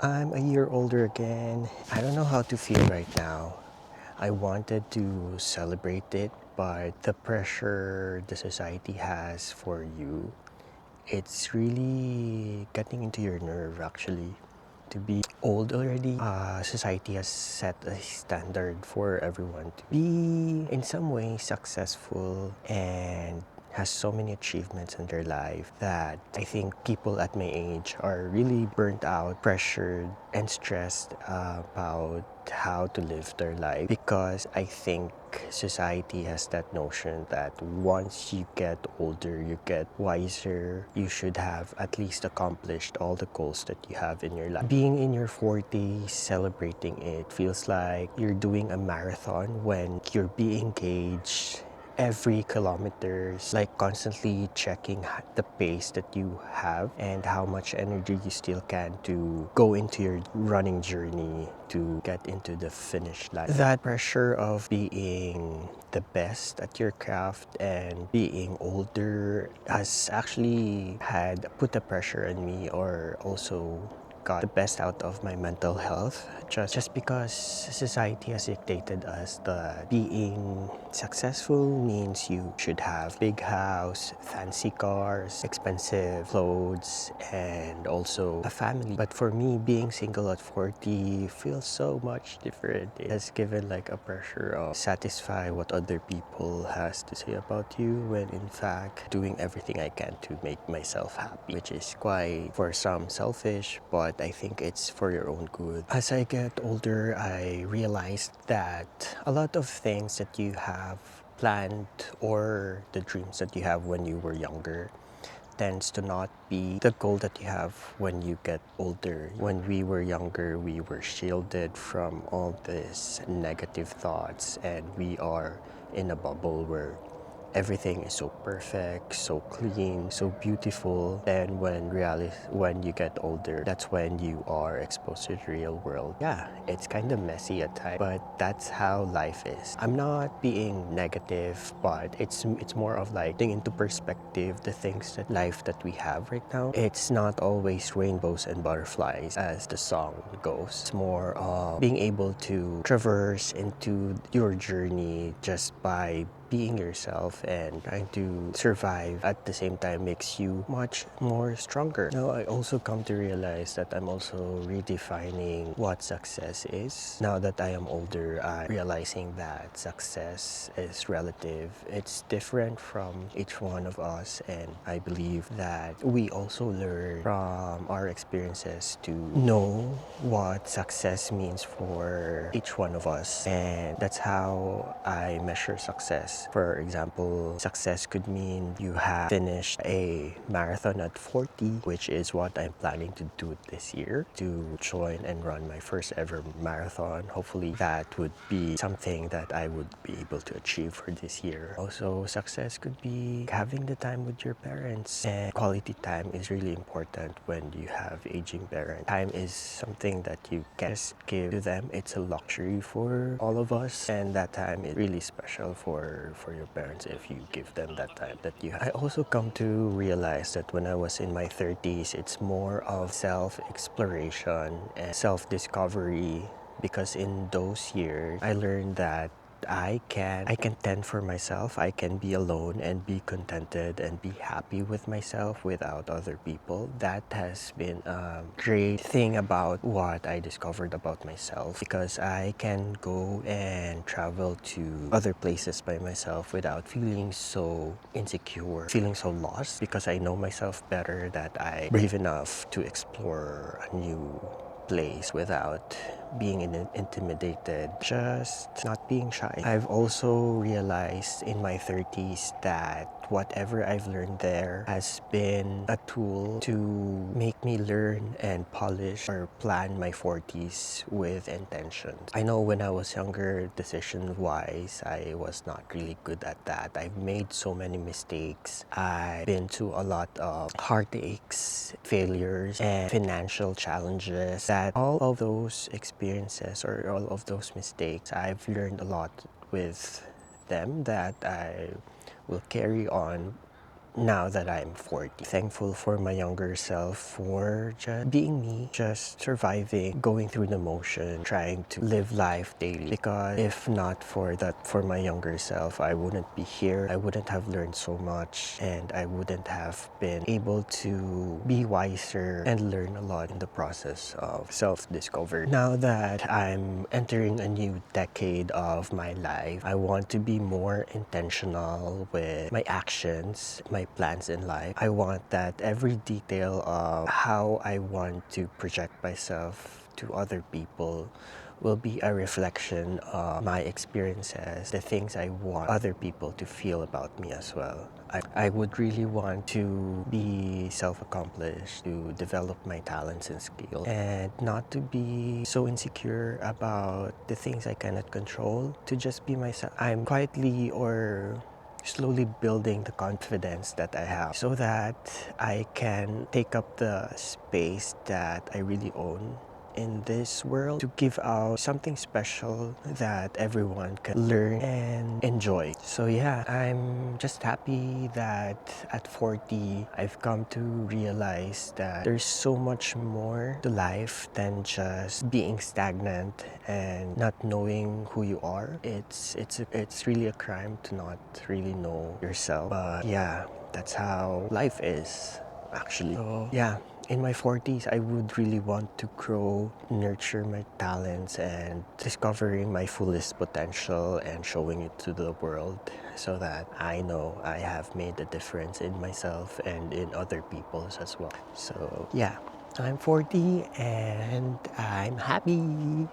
I'm a year older again. I don't know how to feel right now. I wanted to celebrate it, but the pressure the society has for you, it's really getting into your nerve actually. To be old already, society has set a standard for everyone to be in some way successful and has so many achievements in their life that I think people at my age are really burnt out, pressured, and stressed about how to live their life, because I think society has that notion that once you get older, you get wiser, you should have at least accomplished all the goals that you have in your life. Being in your 40s, celebrating it feels like you're doing a marathon when you're being engaged every kilometers, like constantly checking the pace that you have and how much energy you still can to go into your running journey to get into the finish line. That pressure of being the best at your craft and being older has actually had put a pressure on me, or also got the best out of my mental health, just because society has dictated us that being successful means you should have big house, fancy cars, expensive clothes, and also a family. But for me, being single at 40 feels so much different. It has given like a pressure of satisfy what other people has to say about you, when in fact doing everything I can to make myself happy, which is quite for some selfish, but I think it's for your own good. As I get older, I realized that a lot of things that you have planned, or the dreams that you have when you were younger, tends to not be the goal that you have when you get older. When we were younger, we were shielded from all these negative thoughts, and we are in a bubble where everything is so perfect, so clean, so beautiful. And when you get older, that's when you are exposed to the real world. Yeah, it's kind of messy at times, but that's how life is. I'm not being negative, but it's more of like putting into perspective the things that life that we have right now. It's not always rainbows and butterflies as the song goes. It's more of being able to traverse into your journey just by being yourself, and trying to survive at the same time makes you much more stronger. Now, I also come to realize that I'm also redefining what success is. Now that I am older, I'm realizing that success is relative. It's different from each one of us, and I believe that we also learn from our experiences to know what success means for each one of us, and that's how I measure success. For example, success could mean you have finished a marathon at 40, which is what I'm planning to do this year, to join and run my first ever marathon. Hopefully that would be something that I would be able to achieve for this year. Also, success could be having the time with your parents, and quality time is really important when you have aging parents. Time is something that you can just give to them. It's a luxury for all of us, and that time is really special for your parents if you give them that time that you have. I also come to realize that when I was in my 30s, it's more of self-exploration and self-discovery, because in those years I learned that I can tend for myself. I can be alone and be contented and be happy with myself without other people. That has been a great thing about what I discovered about myself, because I can go and travel to other places by myself without feeling so insecure, feeling so lost, because I know myself better, that I'm brave enough to explore a new place without being intimidated, just not being shy. I've also realized in my 30s that whatever I've learned there has been a tool to make me learn and polish or plan my 40s with intentions. I know when I was younger, decision-wise, I was not really good at that. I've made so many mistakes. I've been to a lot of heartaches, failures, and financial challenges, that all of those experiences or all of those mistakes, I've learned a lot with them that I will carry on now that I'm 40. Thankful for my younger self for just being me, just surviving, going through the motion, trying to live life daily. Because if not for that, for my younger self, I wouldn't be here. I wouldn't have learned so much, and I wouldn't have been able to be wiser and learn a lot in the process of self-discovery. Now that I'm entering a new decade of my life, I want to be more intentional with my actions, my plans in life. I want that every detail of how I want to project myself to other people will be a reflection of my experiences, the things I want other people to feel about me as well. I would really want to be self-accomplished, to develop my talents and skills, and not to be so insecure about the things I cannot control, to just be myself. I'm quietly or slowly building the confidence that I have so that I can take up the space that I really own in this world, to give out something special that everyone can learn and enjoy. So yeah, I'm just happy that at 40 I've come to realize that there's so much more to life than just being stagnant and not knowing who you are. It's really a crime to not really know yourself. But yeah, that's how life is actually. So yeah, in my 40s, I would really want to grow, nurture my talents, and discovering my fullest potential and showing it to the world so that I know I have made a difference in myself and in other people's as well. So yeah, I'm 40 and I'm happy.